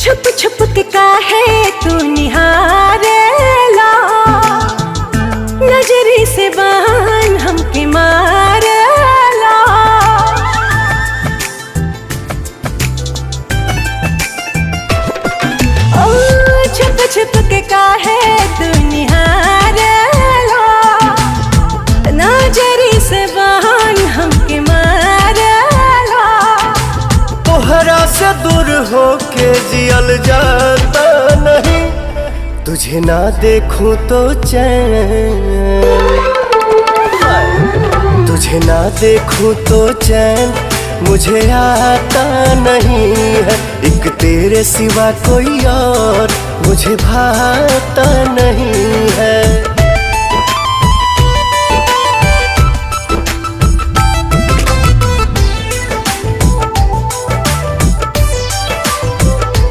छुप छुप के काहे तू निहारेला, नजरी से बान हमके मारेला। ओ छुप छुप के काहे तू निहारेला, नजरी से बान हमके मारेला। तोहरा से दूर होके जियल जाता नहीं, तुझे ना देखूं तो चैन, तुझे ना देखूं तो चैन मुझे आता नहीं है। एक तेरे सिवा कोई और मुझे भाता नहीं है।